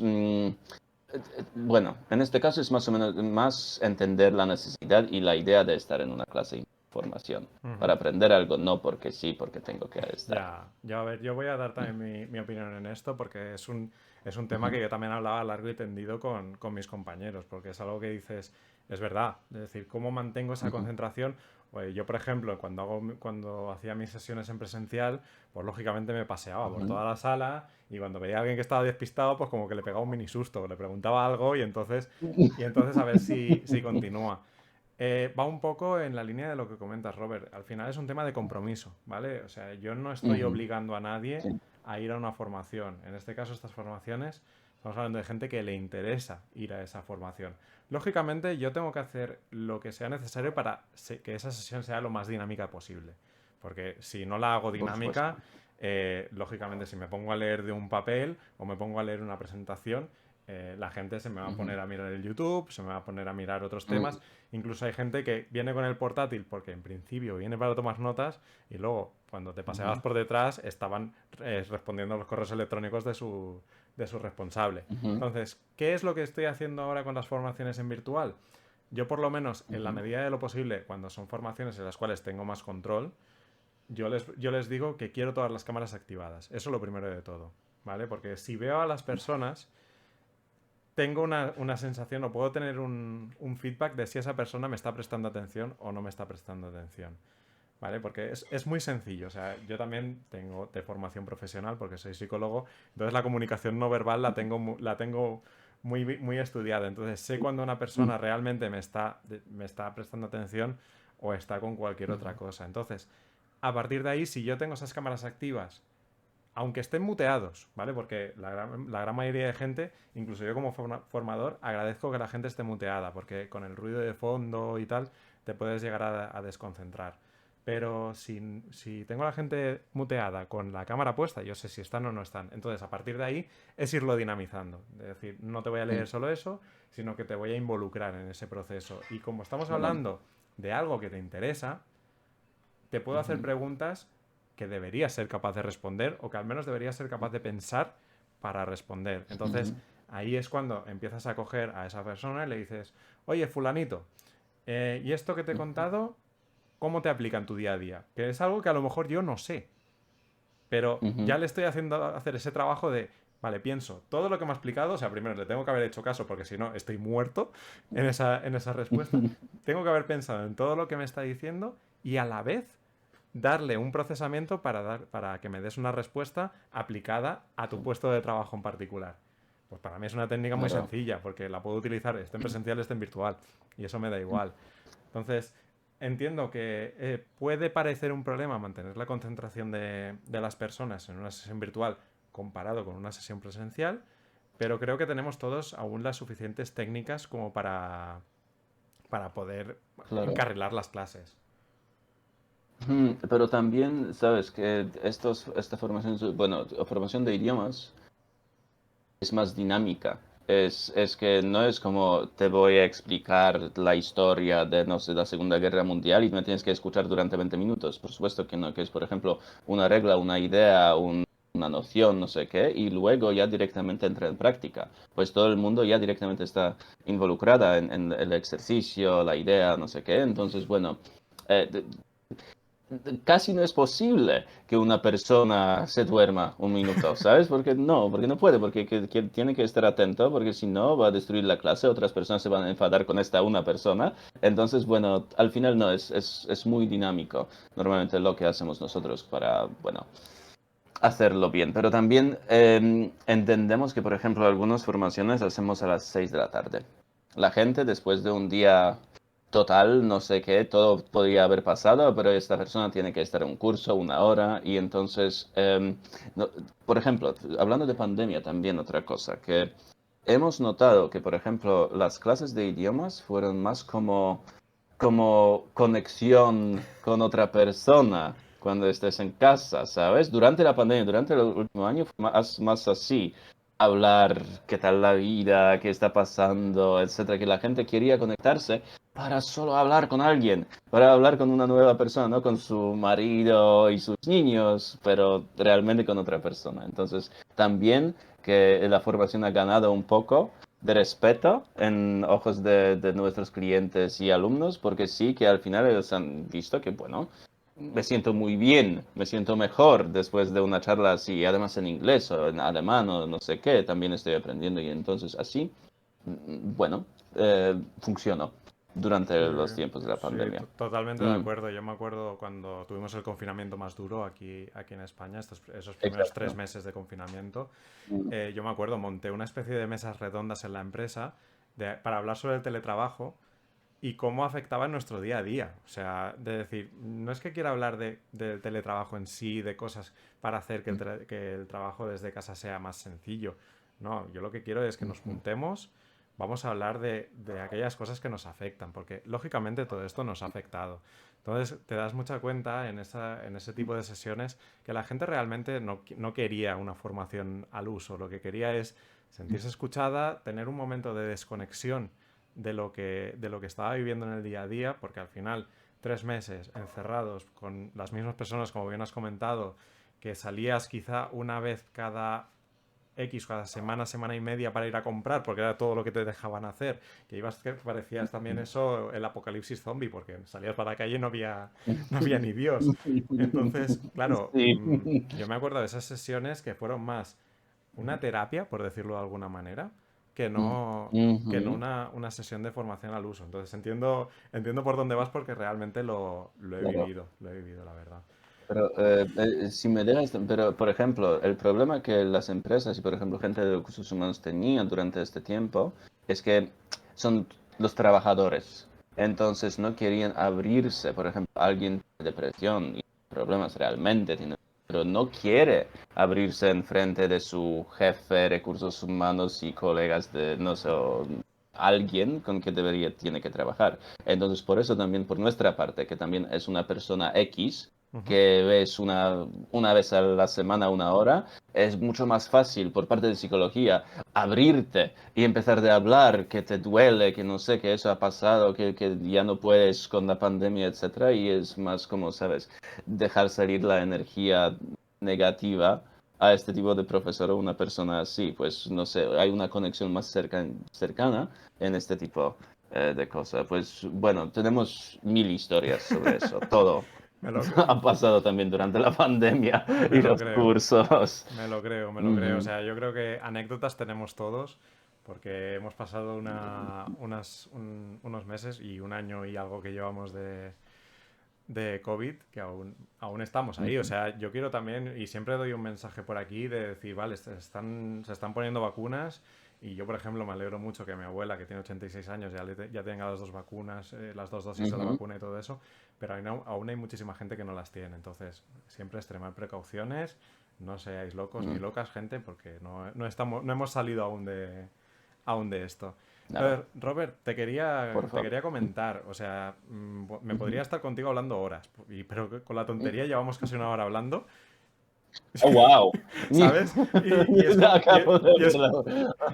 bueno, en este caso es más o menos más entender la necesidad y la idea de estar en una clase de formación, Ujú. para aprender algo, no porque sí, porque tengo que estar. Ya, a ver, yo voy a dar también mi opinión en esto porque es un tema que Ujú, yo también hablaba largo y tendido con mis compañeros, porque es algo que dices, es verdad, es decir, ¿cómo mantengo esa ujú, concentración? Yo, por ejemplo, cuando hacía mis sesiones en presencial, pues lógicamente me paseaba por Ujú. toda la sala y cuando veía a alguien que estaba despistado, pues como que le pegaba un mini susto, le preguntaba algo y entonces a ver si continúa. Va un poco en la línea de lo que comentas, Robert. Al final es un tema de compromiso, ¿vale? O sea, yo no estoy Ujú. obligando a nadie Sí. a ir a una formación. En este caso, estas formaciones, estamos hablando de gente que le interesa ir a esa formación. Lógicamente, yo tengo que hacer lo que sea necesario para que esa sesión sea lo más dinámica posible. Porque si no la hago Por dinámica, supuesto. lógicamente, si me pongo a leer de un papel o me pongo a leer una presentación, la gente se me va a Ujú. poner a mirar el YouTube, se me va a poner a mirar otros Mm. temas. Incluso hay gente que viene con el portátil porque en principio viene para tomar notas y luego cuando te paseabas Ujú. por detrás estaban respondiendo a los correos electrónicos de su responsable. Ujú. Entonces, ¿qué es lo que estoy haciendo ahora con las formaciones en virtual? Yo por lo menos, en la Ujú. medida de lo posible, cuando son formaciones en las cuales tengo más control, yo les digo que quiero todas las cámaras activadas. Eso es lo primero de todo, ¿vale? Porque si veo a las personas, tengo una sensación o puedo tener un feedback de si esa persona me está prestando atención o no me está prestando atención. ¿Vale? Porque es muy sencillo. O sea, yo también tengo de formación profesional porque soy psicólogo, entonces la comunicación no verbal la tengo muy estudiada. Entonces sé cuando una persona realmente me está prestando atención o está con cualquier Ujú. otra cosa. Entonces, a partir de ahí, si yo tengo esas cámaras activas, aunque estén muteados, ¿vale? Porque la gran mayoría de gente, incluso yo como formador, agradezco que la gente esté muteada, porque con el ruido de fondo y tal, te puedes llegar a desconcentrar. Pero si tengo a la gente muteada con la cámara puesta, yo sé si están o no están. Entonces, a partir de ahí, es irlo dinamizando. Es decir, no te voy a leer Sí. solo eso, sino que te voy a involucrar en ese proceso. Y como estamos Claro. hablando de algo que te interesa, te puedo hacer Ujú. preguntas que deberías ser capaz de responder o que al menos deberías ser capaz de pensar para responder. Entonces, Ujú. ahí es cuando empiezas a coger a esa persona y le dices, oye, fulanito, ¿y esto que te he Ujú. contado, cómo te aplica en tu día a día? Que es algo que a lo mejor yo no sé, pero Ujú. ya le estoy haciendo hacer ese trabajo de, vale, pienso, todo lo que me ha explicado, o sea, primero le tengo que haber hecho caso porque si no estoy muerto en esa respuesta, tengo que haber pensado en todo lo que me está diciendo y a la vez darle un procesamiento para que me des una respuesta aplicada a tu puesto de trabajo en particular. Pues para mí es una técnica muy Claro. sencilla, porque la puedo utilizar esté en presencial, esté en virtual, y eso me da igual. Entonces, entiendo que puede parecer un problema mantener la concentración de las personas en una sesión virtual comparado con una sesión presencial, pero creo que tenemos todos aún las suficientes técnicas como para poder Claro. encarrilar las clases. Pero también, sabes que esta formación, bueno, formación de idiomas es más dinámica. Es que no es como te voy a explicar la historia de, no sé, la Segunda Guerra Mundial y me tienes que escuchar durante 20 minutos. Por supuesto que no, que es, por ejemplo, una regla, una idea, una noción, no sé qué, y luego ya directamente entra en práctica. Pues todo el mundo ya directamente está involucrada en el ejercicio, la idea, no sé qué. Entonces, bueno, eh, casi no es posible que una persona se duerma un minuto, ¿sabes? Porque no puede, porque tiene que estar atento, porque si no va a destruir la clase, otras personas se van a enfadar con esta una persona. Entonces, bueno, al final no, es muy dinámico normalmente lo que hacemos nosotros para, bueno, hacerlo bien. Pero también entendemos que, por ejemplo, algunas formaciones hacemos a las 6 de la tarde. La gente después de un día total, no sé qué, todo podría haber pasado, pero esta persona tiene que estar en un curso, una hora, y entonces, por ejemplo, hablando de pandemia también otra cosa, que hemos notado que, por ejemplo, las clases de idiomas fueron más como conexión con otra persona cuando estés en casa, ¿sabes? Durante la pandemia, durante el último año fue más así, hablar qué tal la vida, qué está pasando, etcétera, que la gente quería conectarse para solo hablar con alguien, para hablar con una nueva persona, no con su marido y sus niños, pero realmente con otra persona. Entonces, también que la formación ha ganado un poco de respeto en ojos de nuestros clientes y alumnos, porque sí que al final ellos han visto que, bueno, me siento muy bien, me siento mejor después de una charla así, además en inglés o en alemán o no sé qué, también estoy aprendiendo y entonces así, bueno, funcionó. durante Sí, los tiempos de la sí, pandemia. totalmente de Mm, acuerdo. Yo me acuerdo cuando tuvimos el confinamiento más duro aquí en España, esos primeros tres exacto. meses de confinamiento. Mm, Yo me acuerdo, monté una especie de mesas redondas en la empresa para hablar sobre el teletrabajo y cómo afectaba en nuestro día a día. O sea, de decir, no es que quiera hablar del teletrabajo en sí, de cosas para hacer que el trabajo desde casa sea más sencillo. No, yo lo que quiero es que nos ujú, juntemos, vamos a hablar de aquellas cosas que nos afectan, porque lógicamente todo esto nos ha afectado. Entonces te das mucha cuenta en ese tipo de sesiones que la gente realmente no quería una formación al uso, lo que quería es sentirse escuchada, tener un momento de desconexión de lo que estaba viviendo en el día a día, porque al final 3 meses encerrados con las mismas personas, como bien has comentado, que salías quizá una vez cada semana y media para ir a comprar, porque era todo lo que te dejaban hacer, que ibas, que parecías también eso el apocalipsis zombie, porque salías para la calle y no había ni Dios. Entonces, claro, Sí. yo me acuerdo de esas sesiones que fueron más una terapia, por decirlo de alguna manera, que no, que no Ujú. una sesión de formación al uso. Entonces entiendo por dónde vas porque realmente Claro. lo he vivido, la verdad. Pero si me dejas, pero por ejemplo, el problema que las empresas y por ejemplo gente de recursos humanos tenían durante este tiempo es que son los trabajadores. Entonces no querían abrirse, por ejemplo, alguien tiene depresión y problemas realmente tiene, pero no quiere abrirse en frente de su jefe, recursos humanos y colegas de, no sé, o alguien con que tiene que trabajar. Entonces, por eso también por nuestra parte, que también es una persona X, Ujú. que ves una vez a la semana, una hora, es mucho más fácil por parte de psicología abrirte y empezar de hablar que te duele, que no sé, que eso ha pasado, que ya no puedes con la pandemia, etcétera, y es más como, ¿sabes? Dejar salir la energía negativa a este tipo de profesor o una persona así, pues no sé, hay una conexión más cercana en este tipo de cosas. Pues bueno, tenemos mil historias sobre eso, todo. Me lo, Ha pasado también durante la pandemia me y lo los creo, cursos. me lo creo, me lo creo. O Ujú, sea, yo creo que anécdotas tenemos todos porque hemos pasado unos meses y un año y algo que llevamos de COVID, que aún estamos ahí. O ujú, sea, yo quiero también, y siempre doy un mensaje por aquí de decir, vale, se están poniendo vacunas. Y yo, por ejemplo, me alegro mucho que mi abuela, que tiene 86 años, ya tenga las dos vacunas, las dos dosis de la ujú. vacuna y todo eso, pero aún hay muchísima gente que no las tiene. Entonces, siempre extremar precauciones, no seáis locos ni Mm, locas, gente, porque no hemos salido aún de esto. nada, Robert, te quería, por te favor. quería comentar, o sea, me Ujú, podría estar contigo hablando horas, pero con la ujú. tontería llevamos casi una hora hablando, Oh, wow. ¿sabes? Y es como, Acabo de verlo.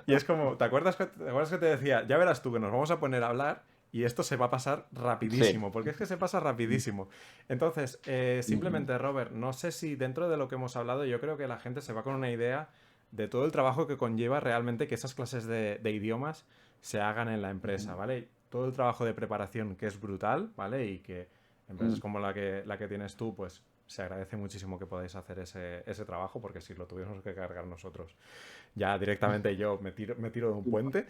y es como, ¿te acuerdas que te decía? Ya verás tú que nos vamos a poner a hablar y esto se va a pasar Sí. rapidísimo, porque es que se pasa rapidísimo. Entonces, Ujú, simplemente, Robert, no sé si dentro de lo que hemos hablado, yo creo que la gente se va con una idea de todo el trabajo que conlleva realmente que esas clases de idiomas se hagan en la empresa, ujú, ¿vale? Todo el trabajo de preparación que es brutal, ¿vale? Y que empresas ujú. como la que tienes tú, pues se agradece muchísimo que podáis hacer ese trabajo, porque si lo tuviéramos que cargar nosotros, ya directamente yo me tiro de un puente.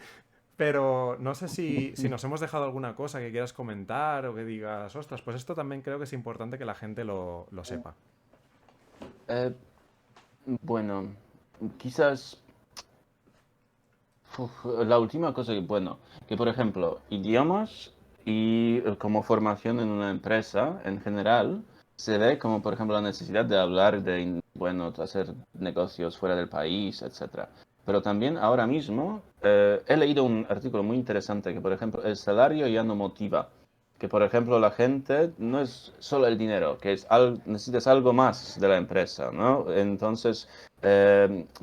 Pero no sé si nos hemos dejado alguna cosa que quieras comentar o que digas, ostras, pues esto también creo que es importante que la gente lo sepa. Eh, bueno, quizás la última cosa que, bueno, que por ejemplo, idiomas y como formación en una empresa en general, se ve como por ejemplo la necesidad de hablar de, bueno, de hacer negocios fuera del país, etcétera. Pero también ahora mismo he leído un artículo muy interesante que por ejemplo el salario ya no motiva. Que por ejemplo la gente no es solo el dinero, que es necesitas algo más de la empresa, ¿no? Entonces,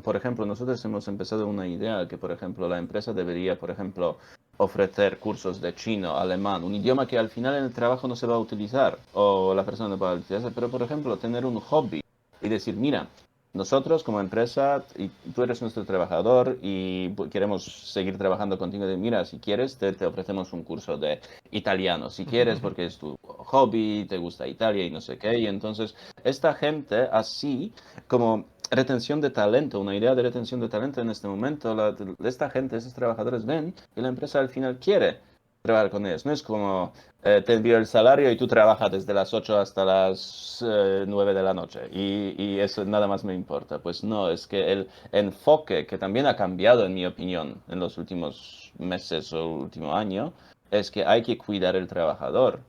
por ejemplo, nosotros hemos empezado una idea que, por ejemplo, la empresa debería, por ejemplo, ofrecer cursos de chino, alemán, un idioma que al final en el trabajo no se va a utilizar o la persona no va a utilizar, pero, por ejemplo, tener un hobby y decir, mira, nosotros como empresa, y tú eres nuestro trabajador y queremos seguir trabajando contigo, de, mira, si quieres, te ofrecemos un curso de italiano, si quieres, porque es tu hobby, te gusta Italia y no sé qué, y entonces esta gente así como retención de talento, una idea de retención de talento en este momento, esta gente, estos trabajadores ven que la empresa al final quiere. trabajar con ellos. No es como te envío el salario y tú trabajas desde las 8 hasta las 9 de la noche y eso nada más me importa. Pues no, es que el enfoque que también ha cambiado, en mi opinión, en los últimos meses o último año, es que hay que cuidar el trabajador.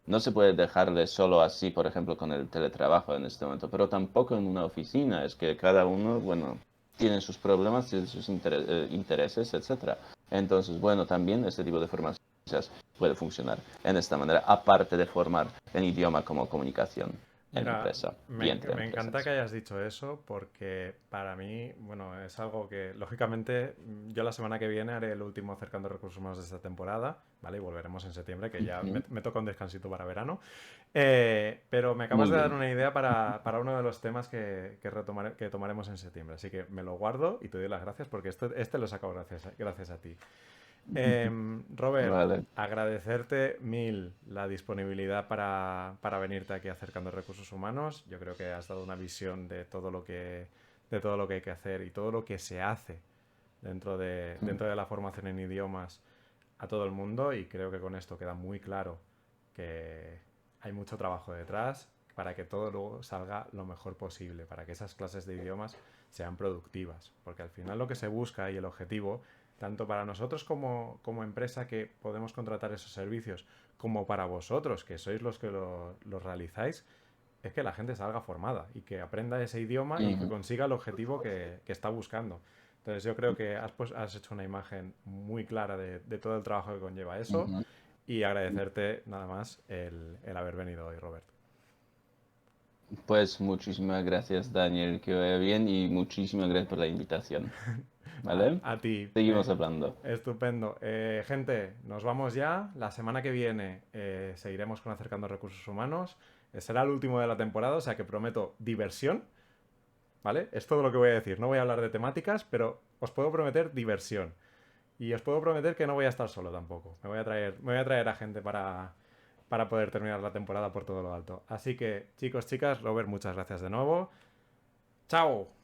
No se puede dejarle solo así, por ejemplo, con el teletrabajo en este momento, pero tampoco en una oficina. Es que cada uno, bueno, tiene sus problemas, tiene sus intereses, etcétera. Entonces, bueno, también este tipo de formación puede funcionar en esta manera, aparte de formar en idioma como comunicación en Mira, empresa y entre me encanta que empresas. hayas dicho eso porque para mí, bueno, es algo que lógicamente yo la semana que viene haré el último acercando recursos humanos de esta temporada, ¿vale? Y volveremos en septiembre, que ya Ujú. me toca un descansito para verano. Pero me acabas Muy de dar bien. una idea para uno de los temas que tomaremos en septiembre. Así que me lo guardo y te doy las gracias porque este lo he sacado gracias a ti. Robert, Vale. agradecerte mil la disponibilidad para venirte aquí acercando recursos humanos. Yo creo que has dado una visión de todo lo que hay que hacer y todo lo que se hace dentro de la formación en idiomas a todo el mundo y creo que con esto queda muy claro que hay mucho trabajo detrás para que todo luego salga lo mejor posible, para que esas clases de idiomas sean productivas, porque al final lo que se busca y el objetivo, tanto para nosotros como empresa que podemos contratar esos servicios, como para vosotros que sois los que lo realizáis, es que la gente salga formada y que aprenda ese idioma y que Ujú. consiga el objetivo que está buscando. Entonces yo creo que has hecho una imagen muy clara de todo el trabajo que conlleva eso Ujú. y agradecerte nada más el haber venido hoy, Robert. Pues muchísimas gracias, Daniel, que vaya bien y muchísimas gracias por la invitación. ¿Vale? A ti. Seguimos hablando. Estupendo. Gente, nos vamos ya. La semana que viene seguiremos con Acercando Recursos Humanos. Será el último de la temporada, o sea que prometo diversión. ¿Vale? Es todo lo que voy a decir. No voy a hablar de temáticas, pero os puedo prometer diversión. Y os puedo prometer que no voy a estar solo tampoco. Me voy a traer a gente para poder terminar la temporada por todo lo alto. Así que, chicos, chicas, Robert, muchas gracias de nuevo. ¡Chao!